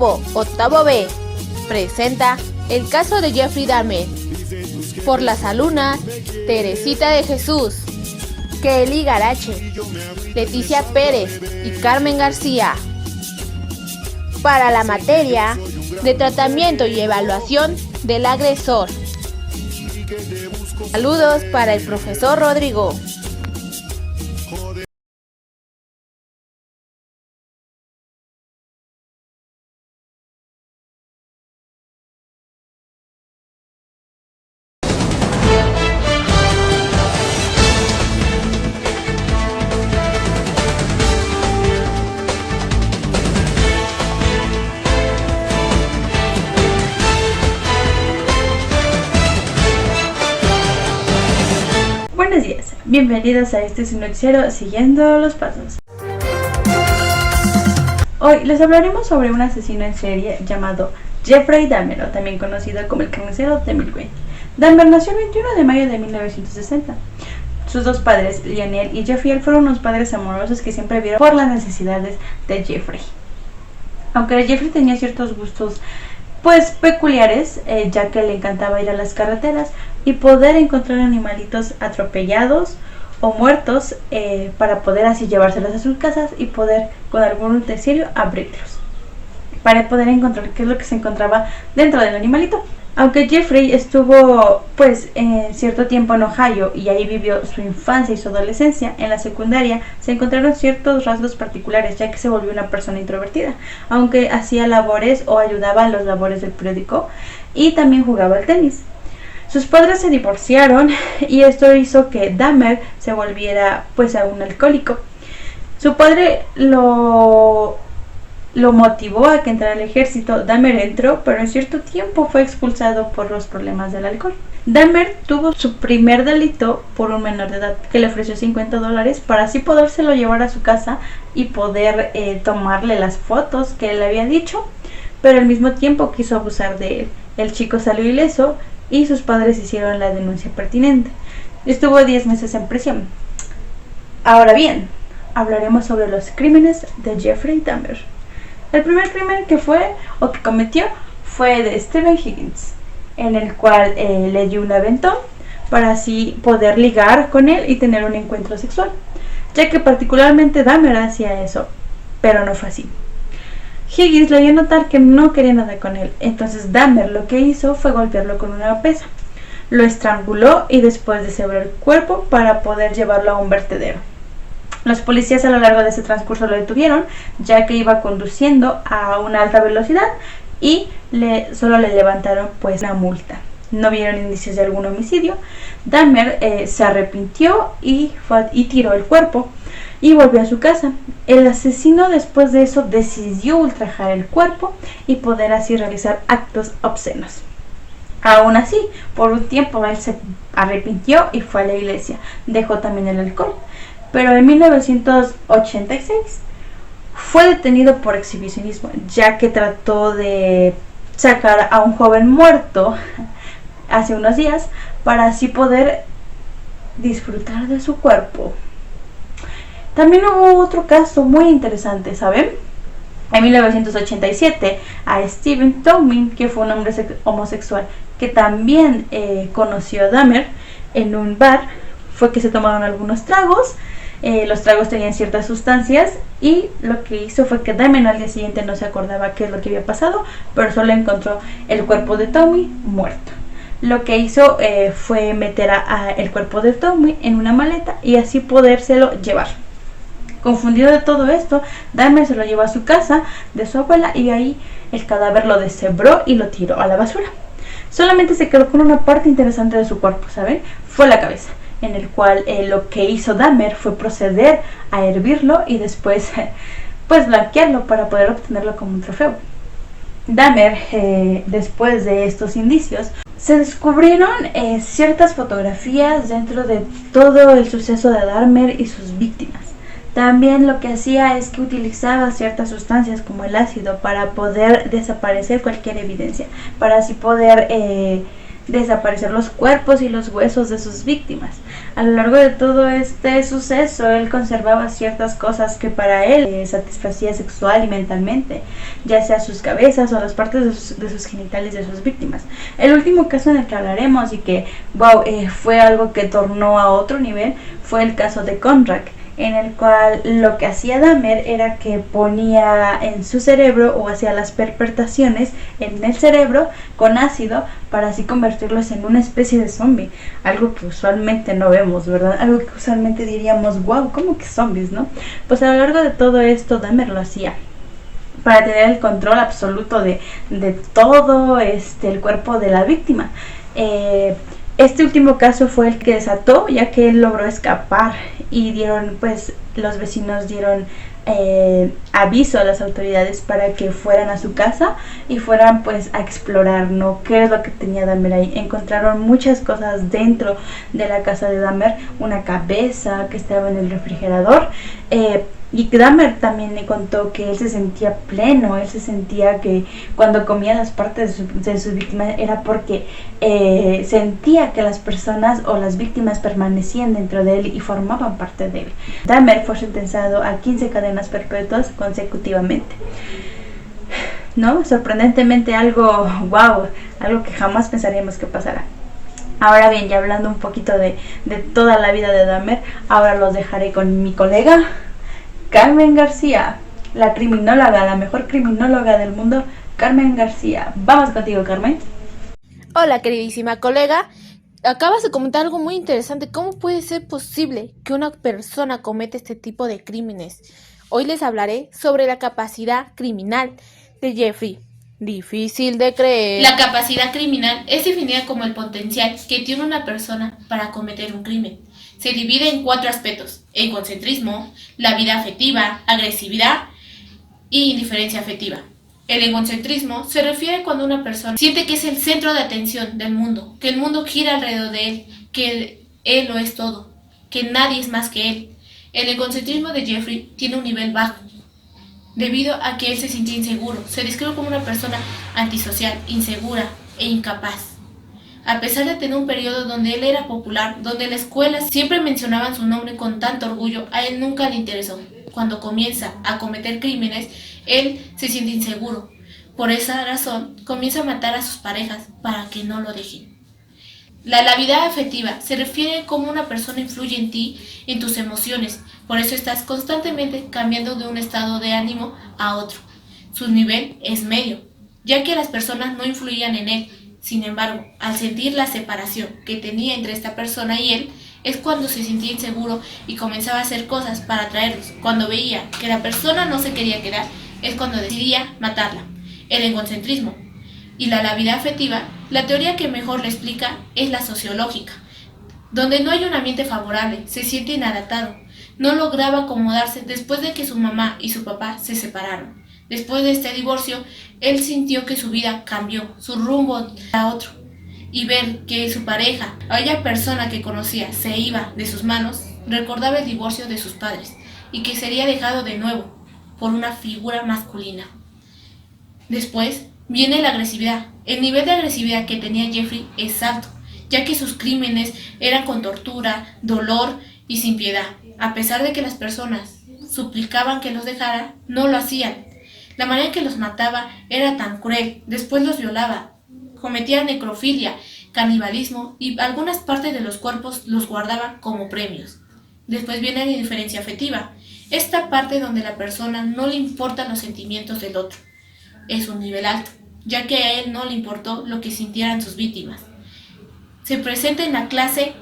Grupo Octavo B presenta el caso de Jeffrey Dahmer por La Saluna, Teresita de Jesús, Kelly Garache, Leticia Pérez y Carmen García. Para la materia de tratamiento y evaluación del agresor. Saludos para el profesor Rodrigo. Buenos días, bienvenidos a este su noticiero Siguiendo los Pasos. Hoy les hablaremos sobre un asesino en serie llamado Jeffrey Dahmer, o también conocido como el carnicero de Millway. Dahmer nació el 21 de mayo de 1960. Sus dos padres, Lionel y Jeffrey, fueron unos padres amorosos que siempre vieron por las necesidades de Jeffrey. Aunque Jeffrey tenía ciertos gustos peculiares, ya que le encantaba ir a las carreteras y poder encontrar animalitos atropellados o muertos para poder así llevárselos a sus casas y poder con algún utensilio abrirlos para poder encontrar qué es lo que se encontraba dentro del animalito. Aunque Jeffrey estuvo en cierto tiempo en Ohio y ahí vivió su infancia y su adolescencia, en la secundaria se encontraron ciertos rasgos particulares, ya que se volvió una persona introvertida, aunque hacía labores o ayudaba en los labores del periódico y también jugaba al tenis. Sus padres se divorciaron y esto hizo que Dahmer se volviera a un alcohólico. Su padre lo motivó a que entrara al ejército. Dahmer entró, pero en cierto tiempo fue expulsado por los problemas del alcohol. Dahmer tuvo su primer delito por un menor de edad que le ofreció $50 para así podérselo llevar a su casa y poder tomarle las fotos que él había dicho, pero al mismo tiempo quiso abusar de él. El chico salió ileso y sus padres hicieron la denuncia pertinente. Estuvo 10 meses en prisión. Ahora bien, hablaremos sobre los crímenes de Jeffrey Dahmer. El primer crimen que cometió fue de Stephen Higgins, en el cual le dio un aventón para así poder ligar con él y tener un encuentro sexual, ya que particularmente Dahmer hacía eso, pero no fue así. Higgins le dio a notar que no quería nada con él, entonces Dahmer lo que hizo fue golpearlo con una pesa, lo estranguló y después deshebrar el cuerpo para poder llevarlo a un vertedero. Los policías a lo largo de ese transcurso lo detuvieron, ya que iba conduciendo a una alta velocidad y solo le levantaron una multa. No vieron indicios de algún homicidio. Dahmer se arrepintió y tiró el cuerpo y volvió a su casa. El asesino después de eso decidió ultrajar el cuerpo y poder así realizar actos obscenos. Aún así, por un tiempo él se arrepintió y fue a la iglesia. Dejó también el alcohol. Pero en 1986 fue detenido por exhibicionismo, ya que trató de sacar a un joven muerto hace unos días para así poder disfrutar de su cuerpo. También hubo otro caso muy interesante, ¿saben? En 1987 a Stephen Townley, que fue un hombre homosexual que también conoció a Dahmer en un bar, fue que se tomaron algunos tragos. Los tragos tenían ciertas sustancias y lo que hizo fue que Dahmer al día siguiente no se acordaba qué es lo que había pasado, pero solo encontró el cuerpo de Tommy muerto. Lo que hizo fue meter el cuerpo de Tommy en una maleta y así podérselo llevar. Confundido de todo esto, Dahmer se lo llevó a su casa de su abuela y ahí el cadáver lo deshebró y lo tiró a la basura. Solamente se quedó con una parte interesante de su cuerpo, ¿saben? Fue la cabeza, en el cual lo que hizo Dahmer fue proceder a hervirlo y después blanquearlo para poder obtenerlo como un trofeo. Dahmer, después de estos indicios, se descubrieron ciertas fotografías dentro de todo el suceso de Dahmer y sus víctimas. También lo que hacía es que utilizaba ciertas sustancias como el ácido para poder desaparecer cualquier evidencia, para así poder desaparecer los cuerpos y los huesos de sus víctimas. A lo largo de todo este suceso, él conservaba ciertas cosas que para él satisfacía sexual y mentalmente, ya sea sus cabezas o las partes de sus genitales de sus víctimas. El último caso en el que hablaremos y que fue algo que tornó a otro nivel fue el caso de Conrad, en el cual lo que hacía Dahmer era que ponía en su cerebro o hacía las pervertaciones en el cerebro con ácido para así convertirlos en una especie de zombie, algo que usualmente no vemos, ¿verdad? Algo que usualmente diríamos, wow, ¿cómo que zombies, no? Pues a lo largo de todo esto Dahmer lo hacía para tener el control absoluto de todo el cuerpo de la víctima. Este último caso fue el que desató, ya que él logró escapar y los vecinos dieron aviso a las autoridades para que fueran a su casa y fueran a explorar, ¿no? ¿Qué es lo que tenía Dahmer ahí? Encontraron muchas cosas dentro de la casa de Dahmer, una cabeza que estaba en el refrigerador, y Dahmer también le contó que él se sentía pleno, él se sentía que cuando comía las partes de su víctima era porque sentía que las personas o las víctimas permanecían dentro de él y formaban parte de él. Dahmer fue sentenciado a 15 cadenas perpetuas consecutivamente. ¿No? Sorprendentemente algo que jamás pensaríamos que pasara. Ahora bien, ya hablando un poquito de toda la vida de Dahmer, ahora los dejaré con mi colega Carmen García, la criminóloga, la mejor criminóloga del mundo, Carmen García. Vamos contigo, Carmen. Hola, queridísima colega. Acabas de comentar algo muy interesante. ¿Cómo puede ser posible que una persona cometa este tipo de crímenes? Hoy les hablaré sobre la capacidad criminal de Jeffrey. Difícil de creer. La capacidad criminal es definida como el potencial que tiene una persona para cometer un crimen. Se divide en 4 aspectos: egocentrismo, la vida afectiva, agresividad y indiferencia afectiva. El egocentrismo se refiere cuando una persona siente que es el centro de atención del mundo, que el mundo gira alrededor de él, que él lo es todo, que nadie es más que él. El egocentrismo de Jeffrey tiene un nivel bajo, debido a que él se siente inseguro. Se describe como una persona antisocial, insegura e incapaz. A pesar de tener un periodo donde él era popular, donde en la escuela siempre mencionaban su nombre con tanto orgullo, a él nunca le interesó. Cuando comienza a cometer crímenes, él se siente inseguro. Por esa razón, comienza a matar a sus parejas para que no lo dejen. La vida afectiva se refiere cómo una persona influye en ti, en tus emociones. Por eso estás constantemente cambiando de un estado de ánimo a otro. Su nivel es medio, ya que las personas no influían en él. Sin embargo, al sentir la separación que tenía entre esta persona y él, es cuando se sentía inseguro y comenzaba a hacer cosas para atraerlos. Cuando veía que la persona no se quería quedar, es cuando decidía matarla. El egocentrismo y la vida afectiva, la teoría que mejor le explica es la sociológica, donde no hay un ambiente favorable, se siente inadaptado, no lograba acomodarse después de que su mamá y su papá se separaron. Después de este divorcio, él sintió que su vida cambió, su rumbo a otro, y ver que su pareja, aquella persona que conocía, se iba de sus manos, recordaba el divorcio de sus padres y que sería dejado de nuevo por una figura masculina. Después viene la agresividad. El nivel de agresividad que tenía Jeffrey es alto, ya que sus crímenes eran con tortura, dolor y sin piedad. A pesar de que las personas suplicaban que los dejara, no lo hacían. La manera en que los mataba era tan cruel. Después los violaba, cometía necrofilia, canibalismo y algunas partes de los cuerpos los guardaba como premios. Después viene la indiferencia afectiva, esta parte donde la persona no le importan los sentimientos del otro. Es un nivel alto, ya que a él no le importó lo que sintieran sus víctimas. Se presenta en la clase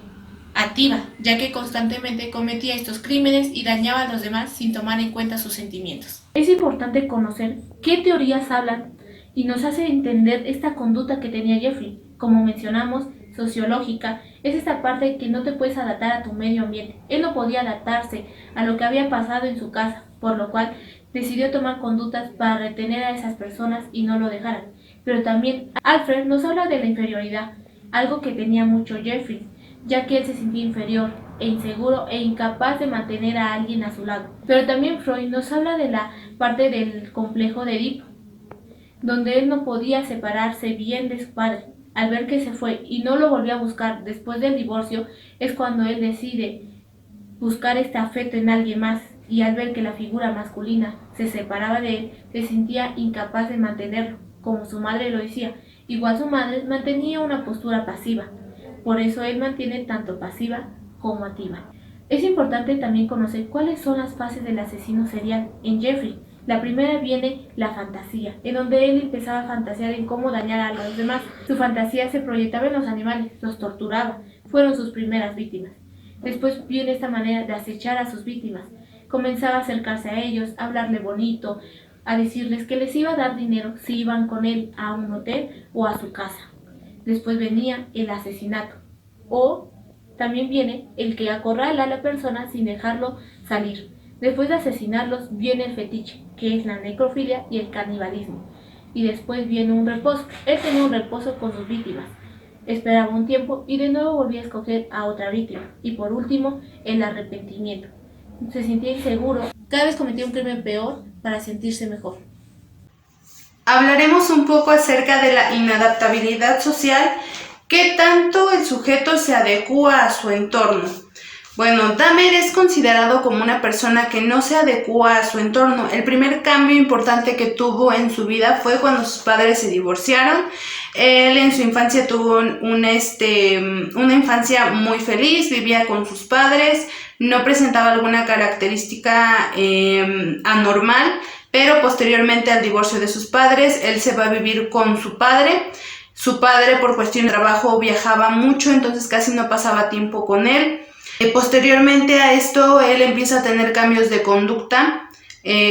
activa, ya que constantemente cometía estos crímenes y dañaba a los demás sin tomar en cuenta sus sentimientos. Es importante conocer qué teorías hablan y nos hace entender esta conducta que tenía Jeffrey. Como mencionamos, sociológica, es esta parte que no te puedes adaptar a tu medio ambiente. Él no podía adaptarse a lo que había pasado en su casa, por lo cual decidió tomar conductas para retener a esas personas y no lo dejaran. Pero también Alfred nos habla de la inferioridad, algo que tenía mucho Jeffrey, ya que él se sentía inferior e inseguro e incapaz de mantener a alguien a su lado. Pero también Freud nos habla de la parte del complejo de Edipo, donde él no podía separarse bien de su padre. Al ver que se fue y no lo volvió a buscar después del divorcio, es cuando él decide buscar este afecto en alguien más, y al ver que la figura masculina se separaba de él, se sentía incapaz de mantenerlo, como su madre lo decía. Igual su madre mantenía una postura pasiva, por eso él mantiene tanto pasiva como activa. Es importante también conocer cuáles son las fases del asesino serial en Jeffrey. La primera viene la fantasía, en donde él empezaba a fantasear en cómo dañar a los demás. Su fantasía se proyectaba en los animales, los torturaba, fueron sus primeras víctimas. Después viene esta manera de acechar a sus víctimas. Comenzaba a acercarse a ellos, a hablarle bonito, a decirles que les iba a dar dinero si iban con él a un hotel o a su casa. Después venía el asesinato, o también viene el que acorrala a la persona sin dejarlo salir. Después de asesinarlos viene el fetiche, que es la necrofilia y el canibalismo. Y después viene un reposo. Él tenía un reposo con sus víctimas. Esperaba un tiempo y de nuevo volvía a escoger a otra víctima. Y por último, el arrepentimiento. Se sentía inseguro. Cada vez cometía un crimen peor para sentirse mejor. Hablaremos un poco acerca de la inadaptabilidad social. ¿Qué tanto el sujeto se adecúa a su entorno? Bueno, Dahmer es considerado como una persona que no se adecúa a su entorno. El primer cambio importante que tuvo en su vida fue cuando sus padres se divorciaron. Él en su infancia tuvo una infancia muy feliz, vivía con sus padres, no presentaba alguna característica anormal, pero posteriormente al divorcio de sus padres, él se va a vivir con su padre. Su padre, por cuestión de trabajo, viajaba mucho, entonces casi no pasaba tiempo con él. Posteriormente a esto, él empieza a tener cambios de conducta,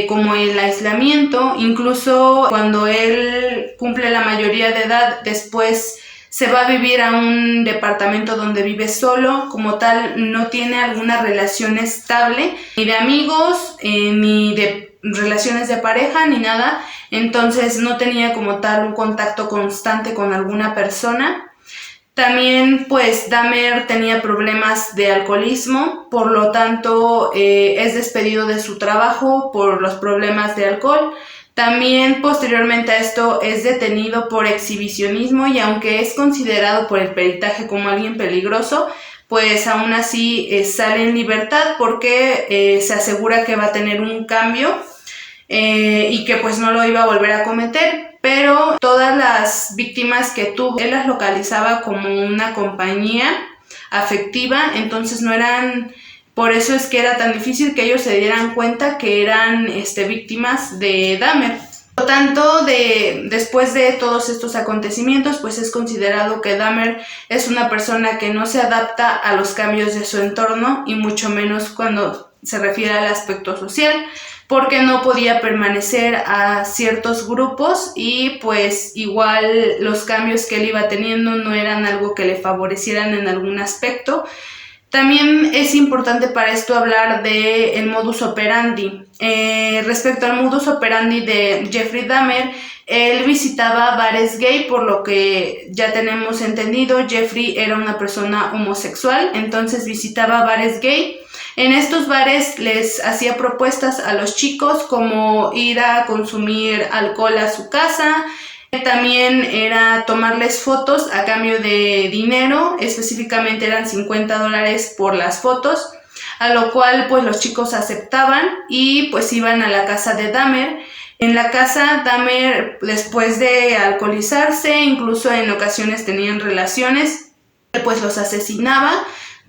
como el aislamiento. Incluso cuando él cumple la mayoría de edad, después se va a vivir a un departamento donde vive solo. Como tal, no tiene alguna relación estable, ni de amigos, ni de relaciones de pareja, ni nada. Entonces no tenía como tal un contacto constante con alguna persona. También pues Dahmer tenía problemas de alcoholismo, por lo tanto es despedido de su trabajo por los problemas de alcohol. También posteriormente a esto es detenido por exhibicionismo, y aunque es considerado por el peritaje como alguien peligroso, pues aún así sale en libertad porque se asegura que va a tener un cambio y que pues no lo iba a volver a cometer. Pero todas las víctimas que tuvo, él las localizaba como una compañía afectiva, entonces no eran, por eso es que era tan difícil que ellos se dieran cuenta que eran víctimas de Dahmer. Por lo tanto, después de todos estos acontecimientos, pues es considerado que Dahmer es una persona que no se adapta a los cambios de su entorno, y mucho menos cuando se refiere al aspecto social, porque no podía permanecer a ciertos grupos, y pues igual los cambios que él iba teniendo no eran algo que le favorecieran en algún aspecto. También es importante para esto hablar del modus operandi. Respecto al modus operandi de Jeffrey Dahmer, él visitaba bares gay, por lo que ya tenemos entendido, Jeffrey era una persona homosexual, entonces visitaba bares gay. En estos bares les hacía propuestas a los chicos como ir a consumir alcohol a su casa. También era tomarles fotos a cambio de dinero, específicamente eran $50 por las fotos, a lo cual pues los chicos aceptaban y pues iban a la casa de Dahmer. En la casa, Dahmer, después de alcoholizarse, incluso en ocasiones tenían relaciones, pues los asesinaba.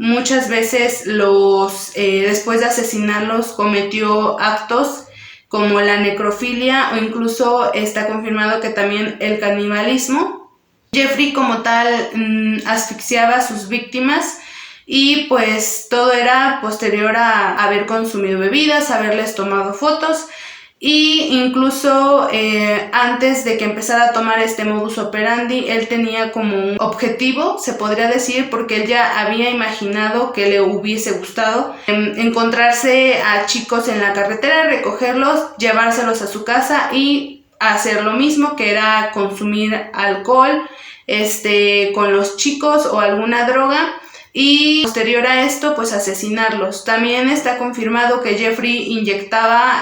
Muchas veces después de asesinarlos cometió actos como la necrofilia, o incluso está confirmado que también el canibalismo. Jeffrey como tal asfixiaba a sus víctimas, y pues todo era posterior a haber consumido bebidas, haberles tomado fotos. Y incluso antes de que empezara a tomar este modus operandi, él tenía como un objetivo, se podría decir, porque él ya había imaginado que le hubiese gustado encontrarse a chicos en la carretera, recogerlos, llevárselos a su casa y hacer lo mismo, que era consumir alcohol con los chicos o alguna droga. Y posterior a esto, pues asesinarlos. También está confirmado que Jeffrey inyectaba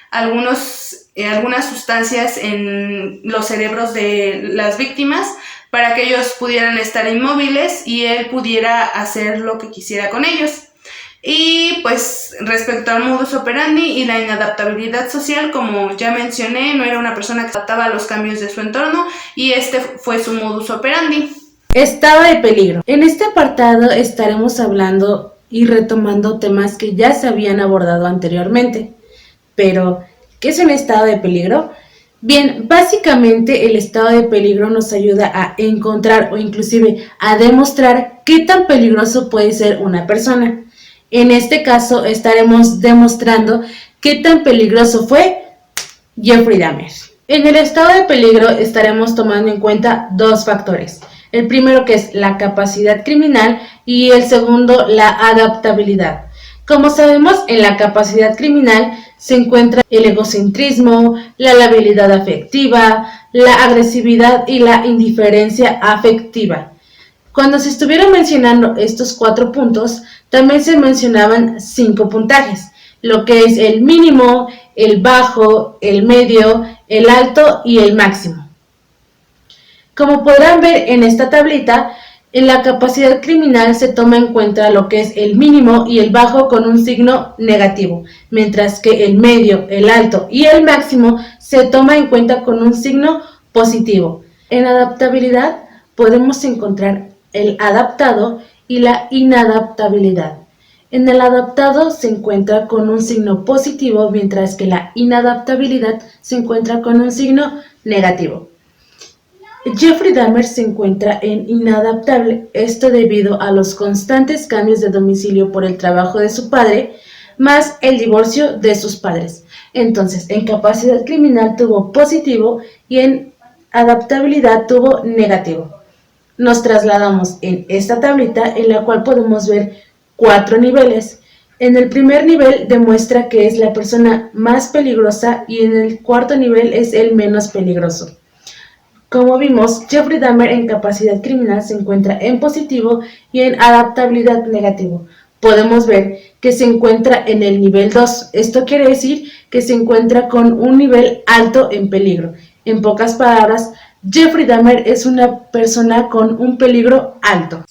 algunas sustancias en los cerebros de las víctimas para que ellos pudieran estar inmóviles y él pudiera hacer lo que quisiera con ellos. Y pues respecto al modus operandi y la inadaptabilidad social, como ya mencioné, no era una persona que se adaptaba a los cambios de su entorno y este fue su modus operandi. Estado de peligro. En este apartado estaremos hablando y retomando temas que ya se habían abordado anteriormente. Pero, ¿qué es un estado de peligro? Bien, básicamente el estado de peligro nos ayuda a encontrar o inclusive a demostrar qué tan peligroso puede ser una persona. En este caso estaremos demostrando qué tan peligroso fue Jeffrey Dahmer. En el estado de peligro estaremos tomando en cuenta dos factores. El primero, que es la capacidad criminal, y el segundo, la adaptabilidad. Como sabemos, en la capacidad criminal se encuentra el egocentrismo, la labilidad afectiva, la agresividad y la indiferencia afectiva. Cuando se estuvieron mencionando estos 4 puntos, también se mencionaban 5 puntajes, lo que es el mínimo, el bajo, el medio, el alto y el máximo. Como podrán ver en esta tablita, en la capacidad criminal se toma en cuenta lo que es el mínimo y el bajo con un signo negativo, mientras que el medio, el alto y el máximo se toma en cuenta con un signo positivo. En adaptabilidad podemos encontrar el adaptado y la inadaptabilidad. En el adaptado se encuentra con un signo positivo, mientras que la inadaptabilidad se encuentra con un signo negativo. Jeffrey Dahmer se encuentra en inadaptable, esto debido a los constantes cambios de domicilio por el trabajo de su padre, más el divorcio de sus padres. Entonces, en capacidad criminal tuvo positivo y en adaptabilidad tuvo negativo. Nos trasladamos en esta tablita, en la cual podemos ver 4 niveles. En el primer nivel demuestra que es la persona más peligrosa y en el cuarto nivel es el menos peligroso. Como vimos, Jeffrey Dahmer en capacidad criminal se encuentra en positivo y en adaptabilidad negativo. Podemos ver que se encuentra en el nivel 2. Esto quiere decir que se encuentra con un nivel alto en peligro. En pocas palabras, Jeffrey Dahmer es una persona con un peligro alto.